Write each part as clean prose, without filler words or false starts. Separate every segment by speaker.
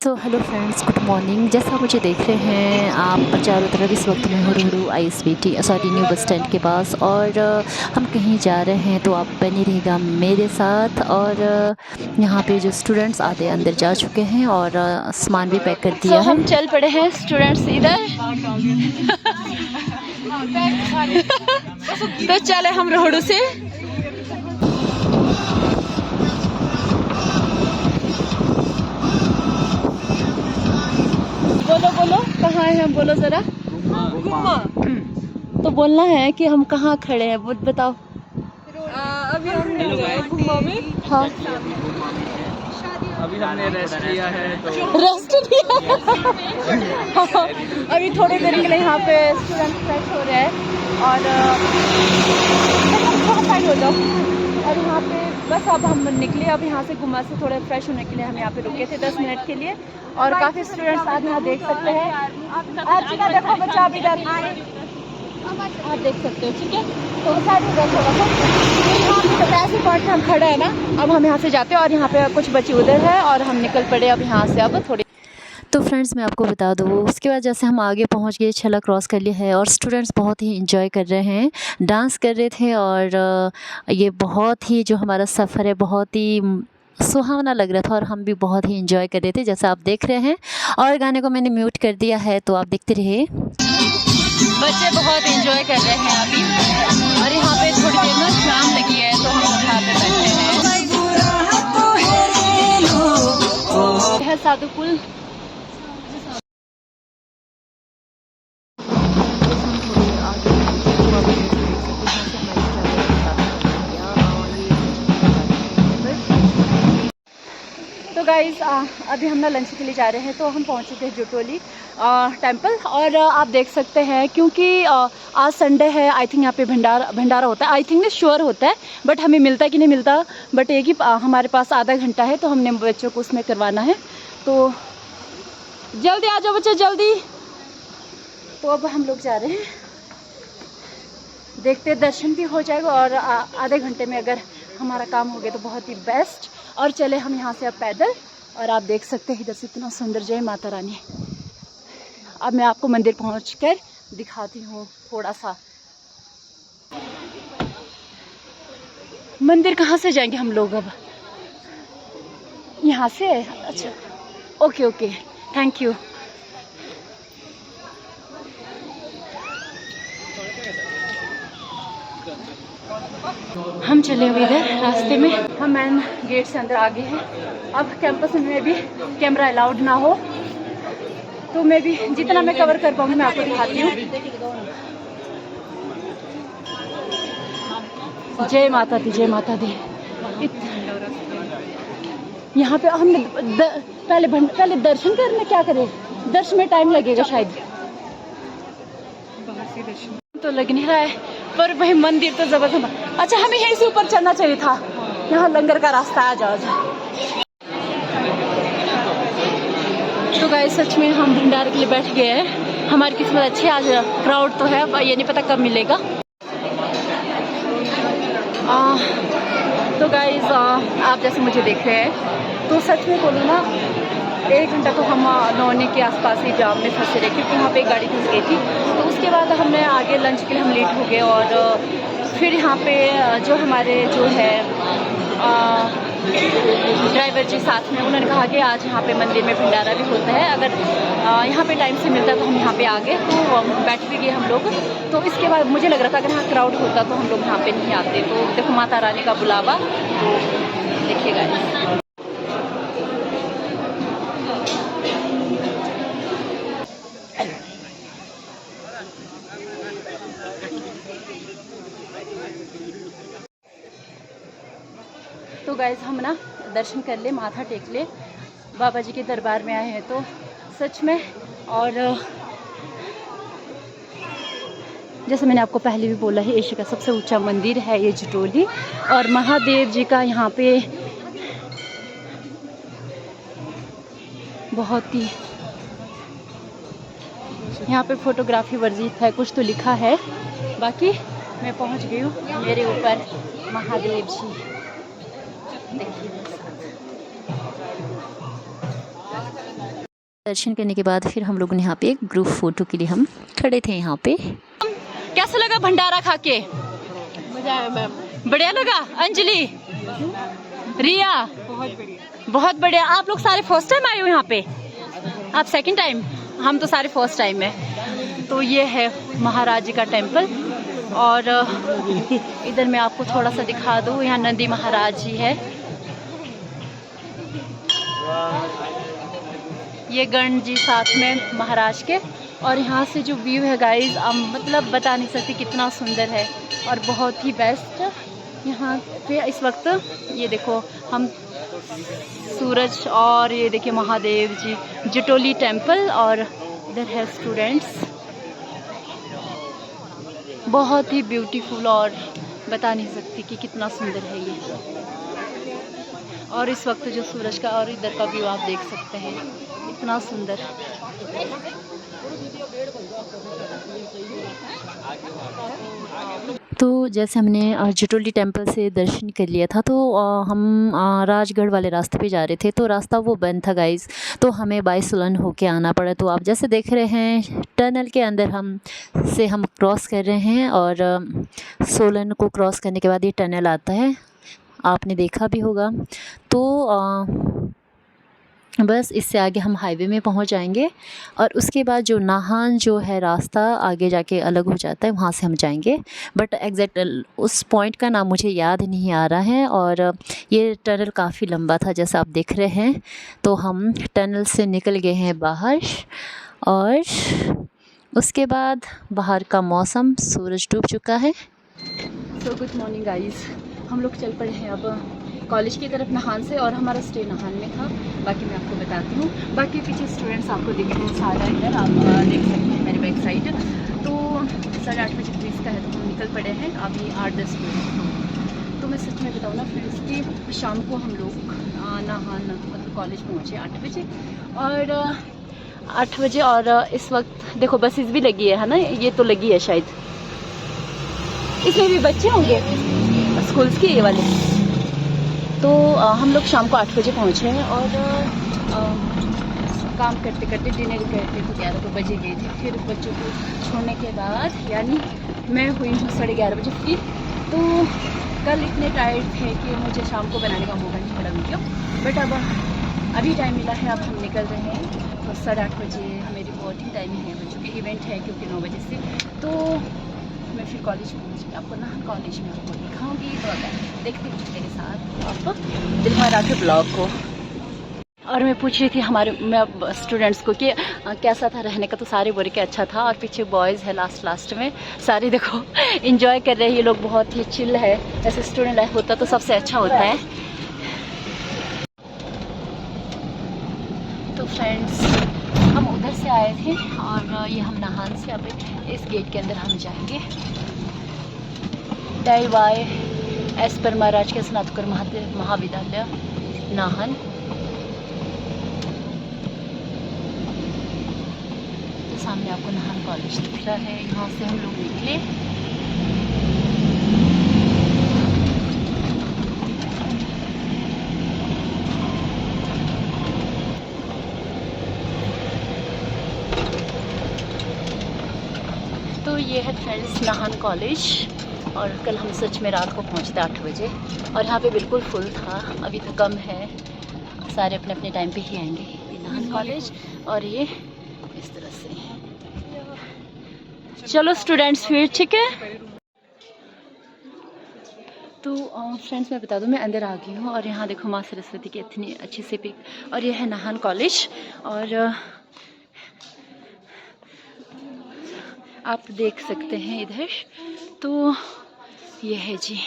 Speaker 1: So hello friends, good morning. जैसा मुझे देख रहे हैं आप चारों तरफ, इस वक्त मैं हुडुहुडु आईएसबीटी न्यू बस स्टैंड के पास और हम कहीं जा रहे हैं, तो आप बने रहेगा मेरे साथ। और यहाँ पे जो स्टूडेंट्स आधे अंदर जा चुके हैं और सामान भी पैक कर दिया है।
Speaker 2: हम चल पड़े हैं स्टूडेंट्स इधर। तो चले हम रोहड़ू से। बोलो बोलो कहाँ है हम, बोलो जरा। तो बोलना है कि हम कहाँ खड़े हैं, वो बताओ।
Speaker 3: अभी हमने घुमा में
Speaker 2: हाँ,
Speaker 3: अभी हमने रेस्ट लिया है तो
Speaker 2: रेस्ट लिया। अभी थोड़ी देर के लिए यहाँ पे स्टूडेंट फ्रेश हो रहे हैं और साइड हो जाओ। और यहाँ पे बस अब हम निकले, अब यहाँ से गुम्मा से थोड़े फ्रेश होने के लिए हम यहाँ पे रुके थे 10 मिनट के लिए। और काफ़ी स्टूडेंट्स आज यहाँ देख सकते हैं। आज का देखो बच्चा अभी इधर आप देख सकते हो, ठीक है। तो साइड में बैठो तो ऐसे पॉइंट हम खड़े हैं ना। अब हम यहाँ से जाते हैं और यहाँ पे कुछ बच्चे उधर है और हम निकल पड़े अब यहाँ से। अब थोड़ी
Speaker 1: तो फ्रेंड्स, मैं आपको बता दूँ, उसके बाद जैसे हम आगे पहुंच गए, छला क्रॉस कर लिया है और स्टूडेंट्स बहुत ही इंजॉय कर रहे हैं, डांस कर रहे थे। और ये बहुत ही जो हमारा सफ़र है बहुत ही सुहावना लग रहा था और हम भी बहुत ही इंजॉय कर रहे थे, जैसा आप देख रहे हैं। और गाने को मैंने म्यूट कर दिया है, तो आप देखते रहिए।
Speaker 2: बच्चे बहुत एंजॉय कर रहे हैं अभी। और यहाँ पे थोड़ी देर में शाम लगी है तो हम यहाँ पे बैठे हैं। साधुपुल तो गाइस अभी हम ना लंच के लिए जा रहे हैं। तो हम पहुँच चुके हैं जुटोली टेंपल। और आप देख सकते हैं क्योंकि आज संडे है, आई थिंक यहाँ पे भंडारा होता है। आई थिंक नहीं श्योर होता है, बट हमें मिलता है कि नहीं मिलता। बट एक ही हमारे पास आधा घंटा है तो हमने बच्चों को उसमें करवाना है। तो जल्दी आ जाओ बच्चे, जल्दी। तो अब हम लोग जा रहे हैं, देखते दर्शन भी हो जाएगा और आधे घंटे में अगर हमारा काम हो गया तो बहुत ही बेस्ट। और चले हम यहाँ से अब पैदल। और आप देख सकते हैं इधर से इतना सुंदर, जय माता रानी। अब मैं आपको मंदिर पहुँचकर दिखाती हूँ थोड़ा सा। मंदिर कहाँ से जाएंगे हम लोग अब? यहाँ से? अच्छा, ओके ओके, थैंक यू। हम चले हुए इधर रास्ते में, हम मेन गेट से अंदर आ गए हैं। अब कैंपस में भी कैमरा अलाउड ना हो तो मैं भी जितना मैं कवर कर पाऊंगी मैं आपको दिखाती हूँ। जय माता दी, जय माता दी। यहाँ पे हमने पहले दर्शन करने, क्या करें, दर्शन में टाइम लगेगा शायद, तो लग नहीं रहा है। पर वही मंदिर तो जबरदस्त। अच्छा, हमें यहीं से ऊपर चढ़ना चाहिए था, यहाँ लंगर का रास्ता आ जाओ। तो गाइस सच में हम भंडारे के लिए बैठ गए हैं। हमारी किस्मत अच्छी है, आज क्राउड तो है, ये नहीं पता कब मिलेगा। तो गाइस आप जैसे मुझे देख रहे हैं, तो सच में बोलूँ ना, 1 घंटा तो हम 9 के आसपास ही जाम में फंसे रहे, क्योंकि वहाँ पे एक गाड़ी फंस गई थी। तो उसके बाद हमने आगे लंच के लिए हम लेट हो गए। और फिर यहाँ पे जो हमारे जो है ड्राइवर जी साथ में, उन्होंने कहा कि आज यहाँ पे मंदिर में भंडारा भी होता है, अगर यहाँ पे टाइम से मिलता तो हम यहाँ पे आ गए। तो बैठ भी गए हम लोग। तो इसके बाद मुझे लग रहा था अगर यहाँ क्राउड होता तो हम लोग यहाँ पे नहीं आते। तो देखो माता रानी का बुलावा, तो देखिएगा। तो गाइस हम ना दर्शन कर ले, माथा टेक ले, बाबा जी के दरबार में आए हैं तो सच में। और जैसे मैंने आपको पहले भी बोला है, एशिया का सबसे ऊंचा मंदिर है ये जुटोली। और महादेव जी का यहाँ पे बहुत ही, यहाँ पे फोटोग्राफी वर्जित है, कुछ तो लिखा है। बाकी मैं पहुँच गई हूँ, मेरे ऊपर महादेव जी देखिए।
Speaker 1: दर्शन करने के बाद फिर हम लोग यहाँ पे एक ग्रुप फ़ोटो के लिए हम खड़े थे यहाँ पे।
Speaker 2: कैसा लगा भंडारा खा के?
Speaker 3: मजा आया मैम।
Speaker 2: बढ़िया लगा? अंजलि, रिया, बहुत बढ़िया। आप लोग सारे फर्स्ट टाइम आए हो यहाँ पे? आप सेकंड टाइम? हम तो सारे फर्स्ट टाइम है। तो ये है महाराज जी का टेम्पल और इधर मैं आपको थोड़ा सा दिखा दूँ, यहाँ नंदी महाराज जी है। ये गण जी साथ में महाराज के, और यहाँ से जो व्यू है गाइस मतलब बता नहीं सकती कितना सुंदर है और बहुत ही बेस्ट। यहाँ पे इस वक्त ये देखो हम सूरज और ये देखिए महादेव जी, जटोली टेम्पल, और इधर है स्टूडेंट्स। बहुत ही ब्यूटीफुल और बता नहीं सकती कि कितना सुंदर है ये। और इस वक्त जो सूरज का और इधर का व्यू आप देख सकते हैं, इतना सुंदर।
Speaker 1: तो जैसे हमने जटोली टेम्पल से दर्शन कर लिया था, तो हम राजगढ़ वाले रास्ते पे जा रहे थे, तो रास्ता वो बंद था गाइस, तो हमें बाय सोलन होके आना पड़ा। तो आप जैसे देख रहे हैं टनल के अंदर हम क्रॉस कर रहे हैं, और सोलन को क्रॉस करने के बाद ये टनल आता है, आपने देखा भी होगा। तो बस इससे आगे हम हाईवे में पहुंच जाएंगे, और उसके बाद जो नाहन जो है रास्ता आगे जाके अलग हो जाता है, वहाँ से हम जाएंगे। बट एग्जैक्ट उस पॉइंट का नाम मुझे याद नहीं आ रहा है। और ये टनल काफ़ी लंबा था जैसा आप देख रहे हैं। तो हम टनल से निकल गए हैं बाहर, और उसके बाद बाहर का मौसम, सूरज डूब चुका है।
Speaker 2: सो गुड मॉर्निंग गाइस, हम लोग चल पड़े हैं अब कॉलेज की तरफ नाहन से, और हमारा स्टे नाहन में था। बाकी मैं आपको बताती हूँ। बाकी पीछे स्टूडेंट्स आपको दिख रहे हैं सारा, इधर आप देख सकते हैं मेरे बैक साइड। तो 8:30 बजे पुलिस का है, तो हम निकल पड़े हैं अभी 8-10 बजे। तो मैं सच में बताऊँ ना फ्रेंड्स कि शाम को हम लोग नाहन मतलब कॉलेज पहुँचे 8 बजे, और 8 बजे, और इस वक्त देखो बसेस भी लगी है ना, ये तो लगी है शायद, इसमें भी बच्चे होंगे स्कूल्स के ये वाले। तो हम लोग शाम को 8 बजे पहुँचे हैं, और काम करते करते डिनर करते तो 11 बजे गए थे। फिर बच्चों को छोड़ने के बाद यानी मैं हुई हूँ 11:30 बजे फ्री। तो कल इतने टायर्ड थे कि मुझे शाम को बनाने का मौका नहीं मिला वीडियो, बट अब अभी टाइम मिला है, अब हम निकल रहे हैं। तो 8:30 बजे हमें रिपोर्टिंग टाइम है, बच्चों के इवेंट है क्योंकि 9 बजे से। तो मैं फिर कॉलेज पहुँची, आपको नाहन कॉलेज में आपको दिखाऊंगी। तो अगर देखते हैं मेरे साथ आप दिल में रखे ब्लॉग को। और मैं पूछ रही थी मैं स्टूडेंट्स को कि कैसा था रहने का, तो सारे बोले कि अच्छा था। और पीछे बॉयज़ है लास्ट में, सारे देखो इंजॉय कर रहे हैं ये लोग, बहुत ही चिल है। ऐसे स्टूडेंट लाइफ होता तो सबसे अच्छा होता है। तो फ्रेंड्स हम उधर से आए थे, और ये हम नाहन से अब इस गेट के अंदर हम जाएंगे। डाई बाय एस पर महाराज के स्नातकोत्तर महाविद्यालय नाहन। तो सामने आपको नाहन कॉलेज दिख रहा है, यहाँ से हम लोग निकले। तो ये है फ्रेंड्स नाहन कॉलेज, और कल हम सच में रात को पहुंचते 8 बजे, और यहाँ पे बिल्कुल फुल था, अभी तो कम है, सारे अपने अपने टाइम पे ही आएंगे। ये नाहन कॉलेज, और ये इस तरह से। चलो स्टूडेंट्स फिर ठीक है। तो फ्रेंड्स मैं बता दूं, मैं अंदर आ गई हूँ, और यहाँ देखो माँ सरस्वती की इतनी अच्छी सी पिक, और ये है नाहन कॉलेज। और आप देख सकते हैं इधर, तो ये है जी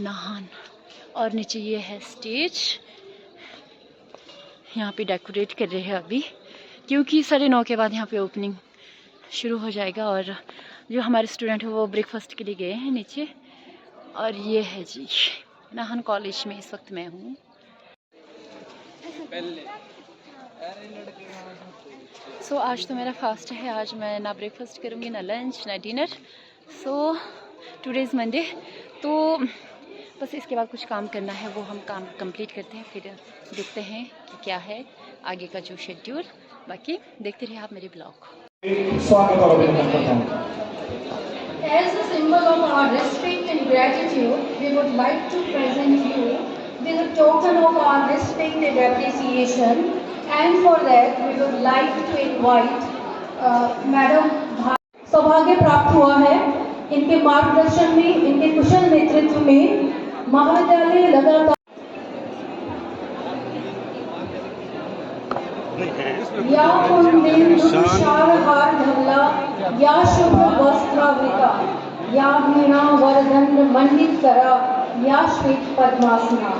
Speaker 2: नाहन, और नीचे ये है स्टेज। यहाँ पे डेकोरेट कर रहे हैं अभी, क्योंकि 9:30 के बाद यहाँ पे ओपनिंग शुरू हो जाएगा। और जो हमारे स्टूडेंट हैं वो ब्रेकफास्ट के लिए गए हैं नीचे। और ये है जी नाहन कॉलेज में इस वक्त मैं हूँ। सो आज तो मेरा फास्ट है, आज मैं ना ब्रेकफास्ट करूँगी, ना लंच, ना dinner. So today is Monday. तो बस इसके बाद कुछ काम करना है, वो हम काम कंप्लीट करते हैं, फिर देखते हैं कि क्या है।
Speaker 1: आगे का जो शेड्यूल, बाकी देखते रहिए आप मेरे ब्लॉग।
Speaker 4: स्वागत और अभिनंदन करता हूँ।
Speaker 5: As a symbol of our respect and gratitude, we would like to present you with a token of our respect and appreciation. And for that, we would like to invite Madam सौभाग्य प्राप्त हुआ है। इनके मार्गदर्शन में, इनके कुशल नेतृत्व में महाविद्यालय लगातार या शारहार धवला या शुभ्र वस्त्रावृता या वीणा वरदंड मंडित करा या श्वेत padmasana.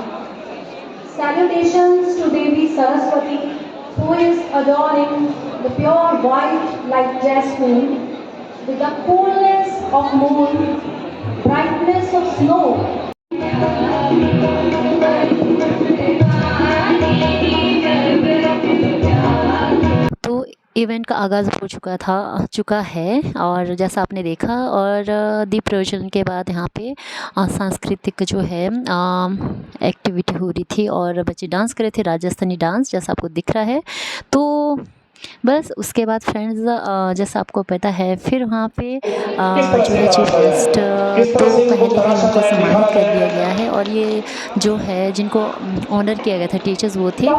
Speaker 5: Salutations to Devi Saraswati, who is adorning the pure white like jasmine with the coolness of moon, brightness of snow.
Speaker 1: तो इवेंट का आगाज़ हो चुका है और जैसा आपने देखा, और दीप प्रज्वलन के बाद यहाँ पे सांस्कृतिक जो है एक्टिविटी हो रही थी और बच्चे डांस कर रहे थे, राजस्थानी डांस जैसा आपको दिख रहा है। तो बस उसके बाद फ्रेंड्स, जैसा आपको पता है, फिर वहाँ पे जो है चीफ गेस्ट तो पहले ही उनको सम्मानित कर दिया गया है, और ये जो है जिनको ऑनर किया गया था टीचर्स, वो थे।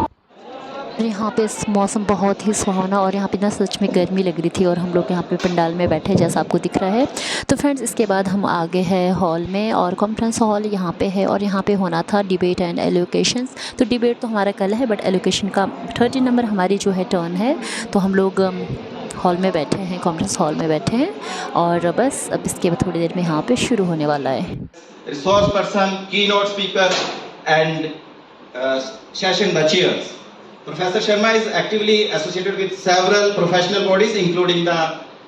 Speaker 1: यहाँ पे मौसम बहुत ही सुहावना, और यहाँ पे ना सच में गर्मी लग रही थी, और हम लोग यहाँ पे पंडाल में बैठे जैसा आपको दिख रहा है। तो फ्रेंड्स, इसके बाद हम आगे हैं हॉल में, और कॉन्फ्रेंस हॉल यहाँ पे है, और यहाँ पे होना था डिबेट एंड एलोकेशंस। तो डिबेट तो हमारा कल है, बट एलोकेशन का 30 नंबर हमारी जो है टर्न है। तो हम लोग हॉल में बैठे हैं, कॉन्फ्रेंस हॉल में बैठे हैं, और बस अब इसके बाद थोड़ी देर में यहाँ पे शुरू होने वाला है।
Speaker 6: Resource person, keynote speaker and session the chairs. Professor Sharma is actively associated with several professional bodies, including the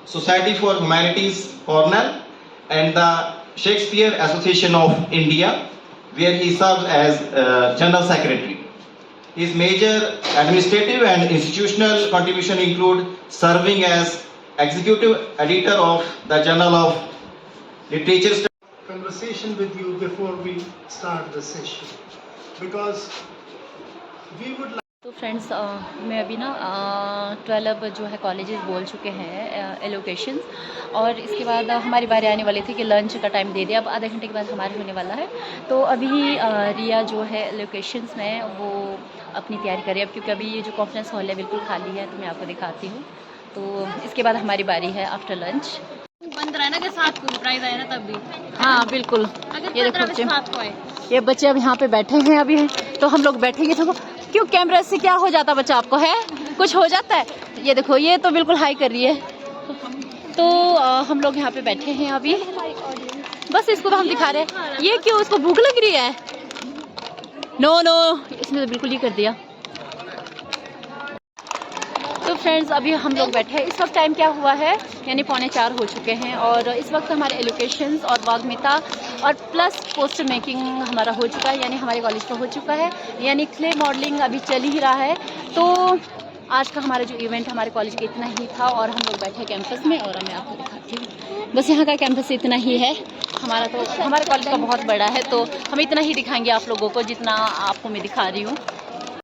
Speaker 6: Society for Humanities, Cornell, and the Shakespeare Association of India, where he serves as General Secretary. His major administrative and institutional contribution include serving as Executive Editor of the Journal of Literature.
Speaker 7: Conversation with you before we start the session, because we would like.
Speaker 1: तो friends, मैं अभी ना 12 जो है colleges बोल चुके हैं allocations, और इसके बाद हमारी बारी आने वाली थी कि लंच का टाइम दे दिया। अब आधे घंटे के बाद हमारे होने वाला है। तो अभी रिया जो है एलोकेशंस में वो अपनी तैयारी कर रही है, अब क्योंकि अभी ये जो कॉन्फ्रेंस हॉल है बिल्कुल खाली है। तो मैं आपको दिखाती हूँ। तो इसके बाद हमारी बारी है आफ्टर लंच।
Speaker 3: बंद रहा ना के साथ कोई प्राइज आए ना तब भी।
Speaker 1: हाँ बिल्कुल, ये देखो बच्चे, ये बच्चे अब यहाँ पे बैठे हैं अभी। तो हम लोग बैठेंगे तो क्यों, कैमरा से क्या हो जाता बच्चा, आपको है कुछ हो जाता है। ये देखो, ये तो बिल्कुल हाई कर रही है। तो हम लोग यहाँ पे बैठे हैं अभी, बस इसको तो हम दिखा रहे हैं। ये क्यों, उसको भूख लग रही है? नो नो, इसने तो बिल्कुल ही कर दिया। तो फ्रेंड्स, अभी हम लोग बैठे हैं। इस वक्त टाइम क्या हुआ है, यानी 3:45 हो चुके हैं, और इस वक्त हमारे एलोकेशंस और वाग्मिता और प्लस पोस्टर मेकिंग हमारा हो चुका है, यानी हमारे कॉलेज का हो चुका है, यानी क्ले मॉडलिंग अभी चल ही रहा है। तो आज का हमारा जो इवेंट हमारे कॉलेज का इतना ही था, और हम लोग बैठे कैंपस में, और मैं आपको दिखाती हूँ। बस यहाँ का कैंपस इतना ही है हमारा, तो हमारे कॉलेज का बहुत बड़ा है, तो हम इतना ही दिखाएंगे आप लोगों को जितना आपको मैं दिखा रही हूँ।